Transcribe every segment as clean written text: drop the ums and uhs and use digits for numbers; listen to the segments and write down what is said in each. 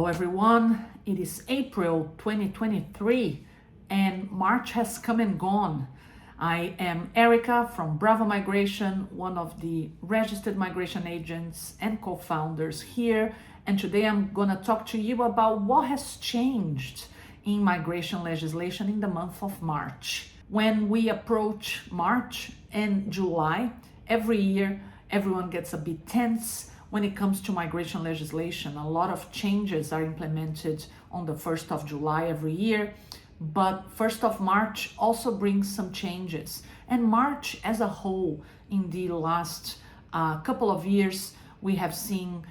everyone. It is April 2023 and March has come and gone. I am Erica from Bravo Migration, one of the registered migration agents and co-founders here. And today I'm going to talk to you about what has changed in migration legislation in the month of March. When we approach March and July, every year, everyone gets a bit tense when it comes to migration legislation. A lot of changes are implemented on the 1st of July every year, but 1st of March also brings some changes. And March as a whole, in the last couple of years, we have seen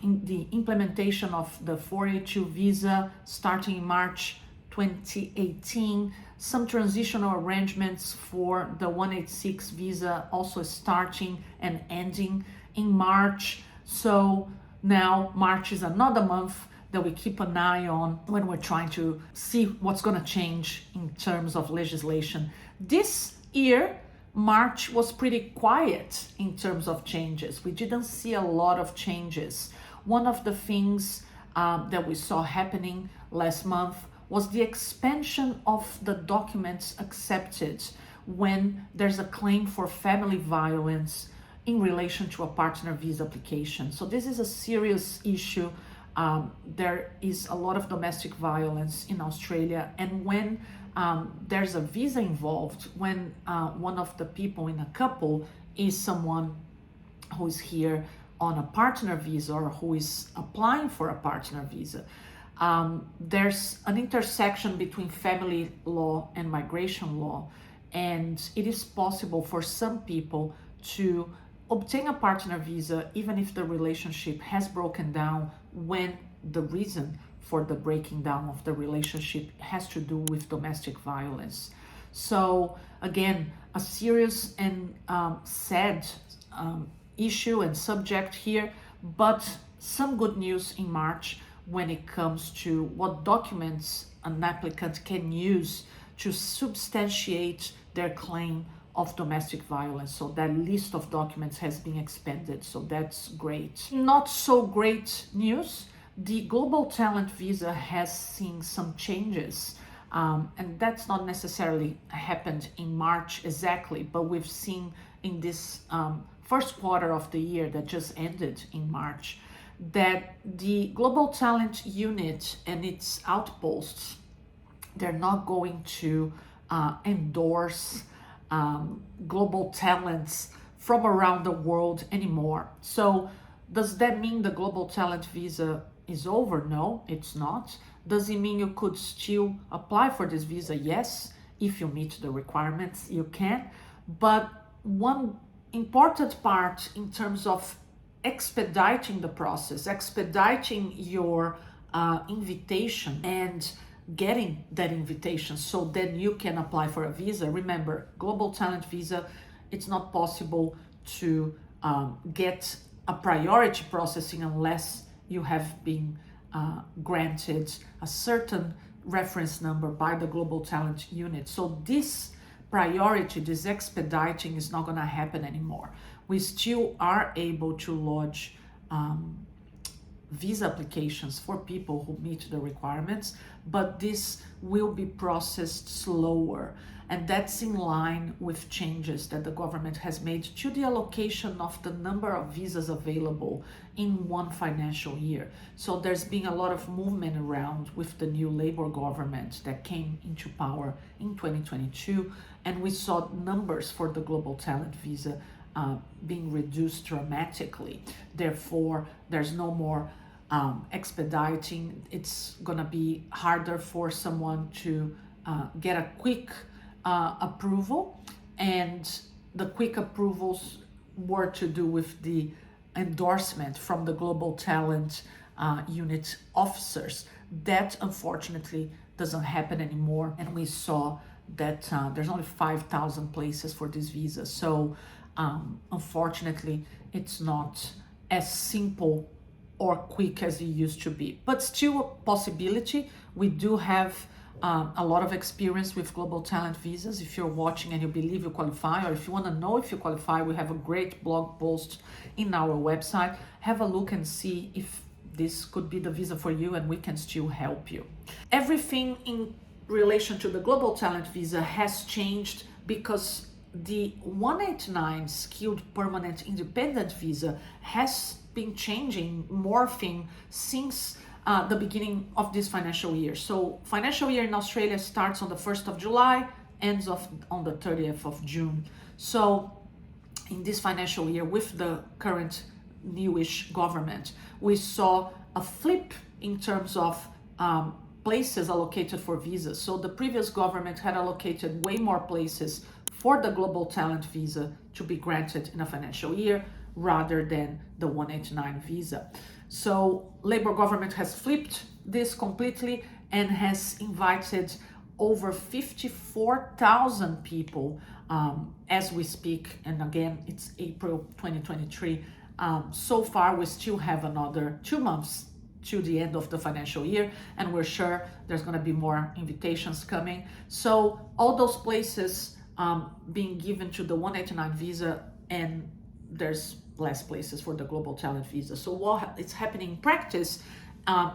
in the implementation of the 482 visa starting in March 2018, some transitional arrangements for the 186 visa also starting and ending in March. So now March is another month that we keep an eye on when we're trying to see what's going to change in terms of legislation. This year, March was pretty quiet in terms of changes. We didn't see a lot of changes. One of the things that we saw happening last month was the expansion of the documents accepted when there's a claim for family violence in relation to a partner visa application. So this is a serious issue. There is a lot of domestic violence in Australia, and when there's a visa involved, when one of the people in a couple is someone who is here on a partner visa or who is applying for a partner visa, there's an intersection between family law and migration law, and it is possible for some people to obtain a partner visa even if the relationship has broken down, when the reason for the breaking down of the relationship has to do with domestic violence. So again, a serious and sad issue and subject here, but some good news in March when it comes to what documents an applicant can use to substantiate their claim of domestic violence. So that list of documents has been expanded, so that's great. Not so great news, the global talent visa has seen some changes, and that's not necessarily happened in March exactly, but we've seen in this first quarter of the year that just ended in March, that the global talent unit and its outposts, they're not going to endorse global talents from around the world anymore. So does that mean the global talent visa is over? No, it's not. Does it mean you could still apply for this visa? Yes, if you meet the requirements, you can. But one important part in terms of expediting the process, expediting your invitation and getting that invitation so then you can apply for a visa. Remember, global talent visa, it's not possible to get a priority processing unless you have been granted a certain reference number by the global talent unit. So this priority, this expediting is not going to happen anymore. We still are able to lodge visa applications for people who meet the requirements, but this will be processed slower, and that's in line with changes that the government has made to the allocation of the number of visas available in one financial year. So there's been a lot of movement around with the new Labour government that came into power in 2022, and we saw numbers for the global talent visa being reduced dramatically. Therefore, there's no more expediting. It's gonna be harder for someone to get a quick approval, and the quick approvals were to do with the endorsement from the global talent unit officers. That unfortunately doesn't happen anymore, and we saw that there's only 5,000 places for this visa. So unfortunately, it's not as simple or quick as it used to be, but still a possibility. We do have a lot of experience with global talent visas. If you're watching and you believe you qualify, or if you want to know if you qualify, we have a great blog post in our website. Have a look and see if this could be the visa for you and we can still help you. Everything in relation to the Global Talent Visa has changed because the 189 Skilled Permanent Independent Visa has been changing, morphing since the beginning of this financial year. So financial year in Australia starts on the 1st of July, ends on the 30th of June. So in this financial year, with the current newish government, we saw a flip in terms of places allocated for visas. So the previous government had allocated way more places for the Global Talent Visa to be granted in a financial year rather than the 189 visa. So Labour government has flipped this completely and has invited over 54,000 people as we speak. And again, it's April 2023. So far, we still have another 2 months to the end of the financial year, and we're sure there's going to be more invitations coming. So all those places being given to the 189 visa, and there's less places for the Global Talent Visa. So what is happening in practice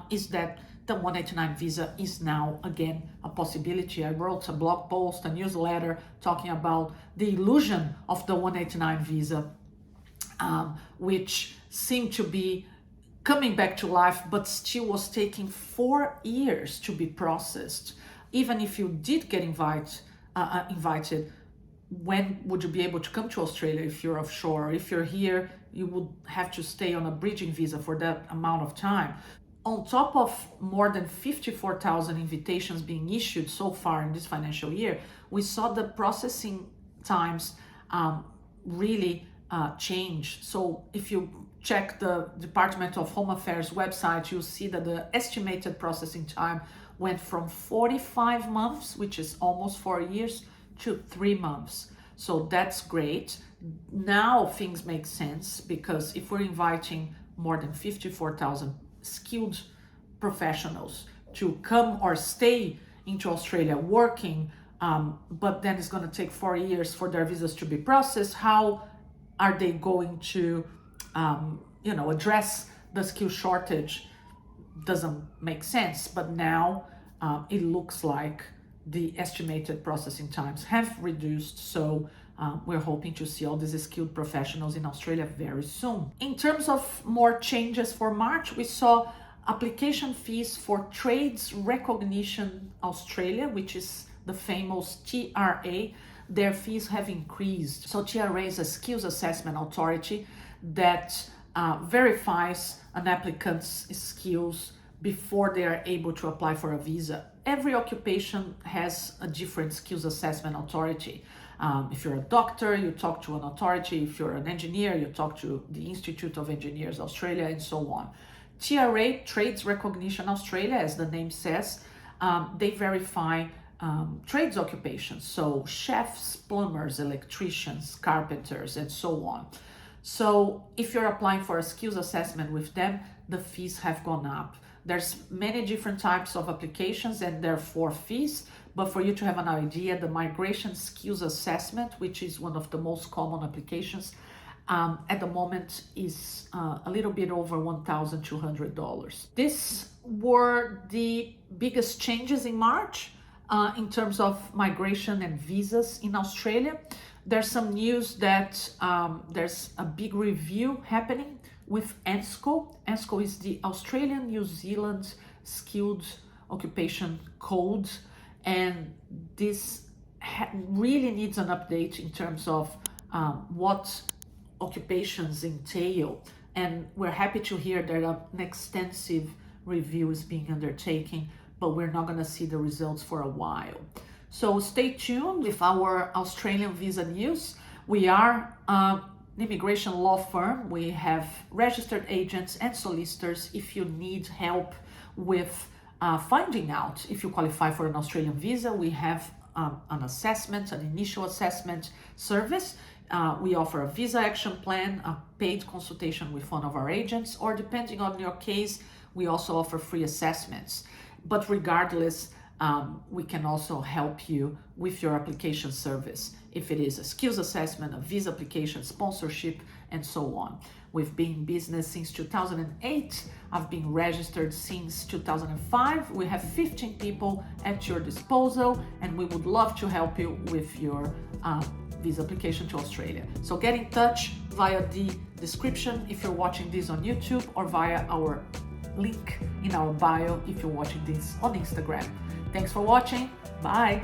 is that the 189 visa is now again a possibility. I wrote a blog post, a newsletter talking about the illusion of the 189 visa, which seemed to be coming back to life, but still was taking 4 years to be processed. Even if you did get invited, when would you be able to come to Australia if you're offshore? If you're here, you would have to stay on a bridging visa for that amount of time. On top of more than 54,000 invitations being issued so far in this financial year, we saw the processing times really change. So if you check the Department of Home Affairs website, you'll see that the estimated processing time went from 45 months, which is almost 4 years, to 3 months. So that's great. Now things make sense, because if we're inviting more than 54,000 skilled professionals to come or stay into Australia working, but then it's going to take 4 years for their visas to be processed, how are they going to address the skill shortage? Doesn't make sense. But now it looks like the estimated processing times have reduced. So we're hoping to see all these skilled professionals in Australia very soon. In terms of more changes for March, we saw application fees for Trades Recognition Australia, which is the famous TRA. Their fees have increased. So TRA is a skills assessment authority that verifies an applicant's skills before they are able to apply for a visa. Every occupation has a different skills assessment authority. If you're a doctor, you talk to an authority. If you're an engineer, you talk to the Institute of Engineers Australia, and so on. TRA, Trades Recognition Australia, as the name says, they verify trades occupations, so chefs, plumbers, electricians, carpenters, and so on. So if you're applying for a skills assessment with them, the fees have gone up. There's many different types of applications and therefore fees, but for you to have an idea, the Migration Skills Assessment, which is one of the most common applications, at the moment is a little bit over $1,200. These were the biggest changes in March in terms of migration and visas in Australia. There's some news that there's a big review happening with ANSCO. ANSCO is the Australian New Zealand Skilled Occupation Code, and this really needs an update in terms of what occupations entail. And we're happy to hear that an extensive review is being undertaken, but we're not going to see the results for a while. So stay tuned with our Australian visa news. We are an immigration law firm. We have registered agents and solicitors. If you need help with finding out if you qualify for an Australian visa, we have an assessment, an initial assessment service. We offer a visa action plan, a paid consultation with one of our agents, or depending on your case, we also offer free assessments. But regardless, we can also help you with your application service, if it is a skills assessment, a visa application, sponsorship, and so on. We've been in business since 2008. I've been registered since 2005. We have 15 people at your disposal, and we would love to help you with your visa application to Australia. So get in touch via the description if you're watching this on YouTube, or via our link in our bio if you're watching this on Instagram. Thanks for watching. Bye.